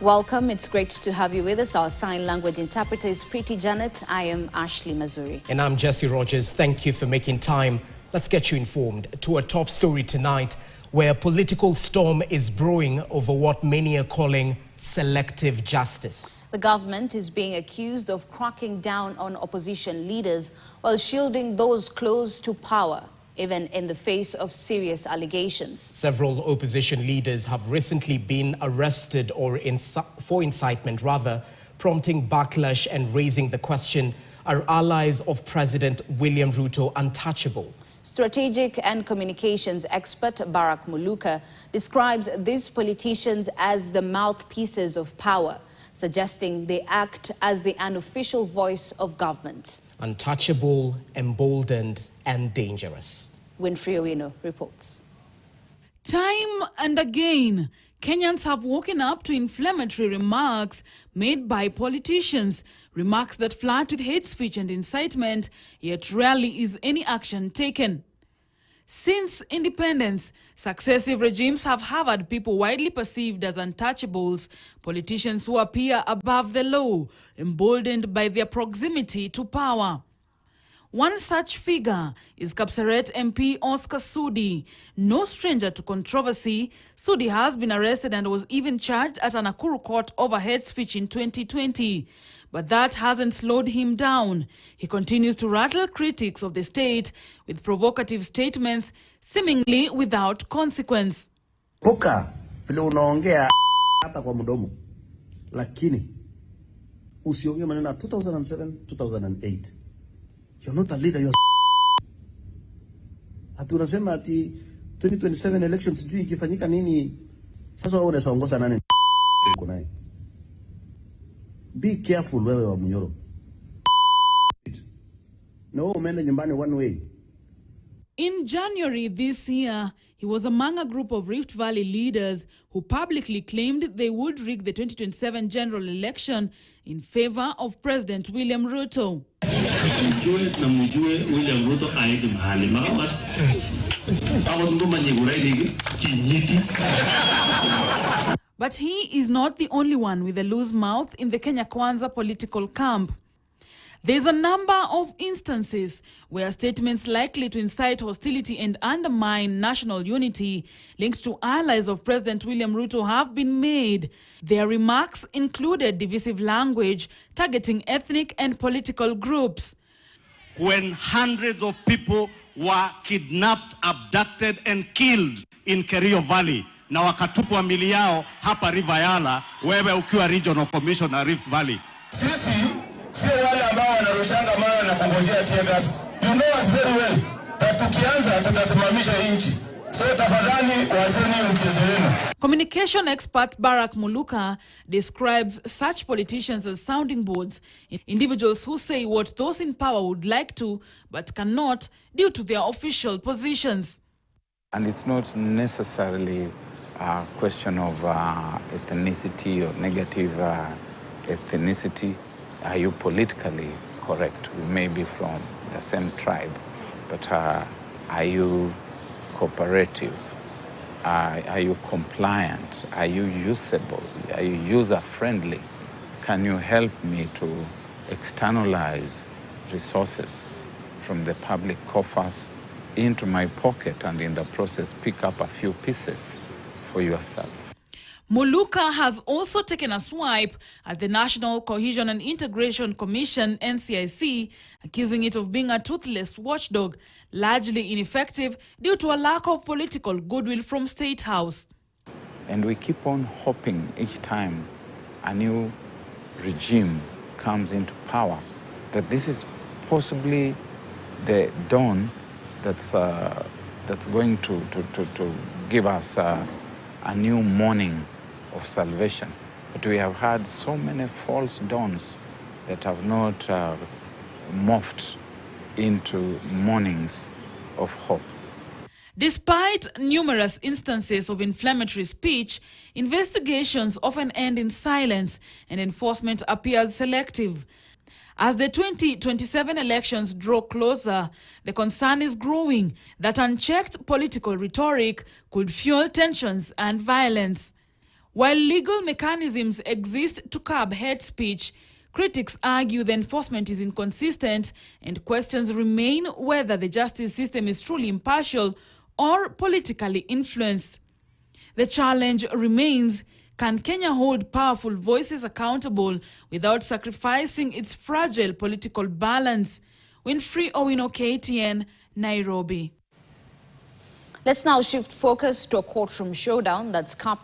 Welcome. It's great to have you with us. Our sign language interpreter is Pretty Janet. I am Ashley Mazuri. And I'm Jesse Rogers. Thank you for making time. Let's get you informed to a top story tonight, where a political storm is brewing over what many are calling selective justice. The government is being accused of cracking down on opposition leaders while shielding those close to power, even in the face of serious allegations. Several opposition leaders have recently been arrested for incitement, prompting backlash and raising the question, are allies of President William Ruto untouchable? Strategic and communications expert Barack Muluka describes these politicians as the mouthpieces of power, suggesting they act as the unofficial voice of government. Untouchable, emboldened, and dangerous. Winfrey Owino reports. Time and again, Kenyans have woken up to inflammatory remarks made by politicians, remarks that flirt with hate speech and incitement, yet rarely is any action taken. Since independence, successive regimes have harbored people widely perceived as untouchables, politicians who appear above the law, emboldened by their proximity to power. One such figure is Kapseret MP Oscar Sudi. No stranger to controversy, Sudi has been arrested and was even charged at a Nakuru court over hate speech in 2020. But that hasn't slowed him down. He continues to rattle critics of the state with provocative statements, seemingly without consequence. Puka, vile unaongea hata kwa mdomo. Lakini usiongee maneno 2007, 2008. You're not a leader, you're ati unasema ati 2027 elections sijui ikifanyika nini. Sasa wewe unaongoza nani? Kunai. Be careful wewe wa Munyoro. No, umeenda nyumbani one way. In January this year, he was among a group of Rift Valley leaders who publicly claimed they would rig the 2027 general election in favor of President William Ruto. William Ruto aidi mahali mawas. But he is not the only one with a loose mouth in the Kenya Kwanza political camp. There's a number of instances where statements likely to incite hostility and undermine national unity linked to allies of President William Ruto have been made. Their remarks included divisive language targeting ethnic and political groups. When hundreds of people were kidnapped, abducted and killed in Kerio Valley, na wakatupwa mili yao hapa River Yala, wewe ukiwa regional commissioner Rift Valley. Sisi sio wale ambao wanarushanga mawe na kungojea tear gas. You know us very well. Tukianza tutasimamisha nchi. So tafadhali waacheni mchezo wenu. Communication expert Barack Muluka describes such politicians as sounding boards, individuals who say what those in power would like to but cannot due to their official positions. And it's not necessarily a question of ethnicity or negative ethnicity. Are you politically correct? We may be from the same tribe, but are you cooperative? Are you compliant? Are you usable? Are you user-friendly? Can you help me to externalize resources from the public coffers into my pocket and in the process pick up a few pieces for yourself? Muluka has also taken a swipe at the National Cohesion and Integration Commission, NCIC, accusing it of being a toothless watchdog, largely ineffective due to a lack of political goodwill from State House. And we keep on hoping each time a new regime comes into power that this is possibly the dawn that's going to give us a new morning of salvation. But we have had so many false dawns that have not morphed into mornings of hope. Despite numerous instances of inflammatory speech, investigations often end in silence and enforcement appears selective. As the 2027 elections draw closer, the concern is growing that unchecked political rhetoric could fuel tensions and violence. While legal mechanisms exist to curb hate speech, critics argue the enforcement is inconsistent and questions remain whether the justice system is truly impartial or politically influenced. The challenge remains: can Kenya hold powerful voices accountable without sacrificing its fragile political balance? Winfrey Owino, KTN, Nairobi. Let's now shift focus to a courtroom showdown that's capped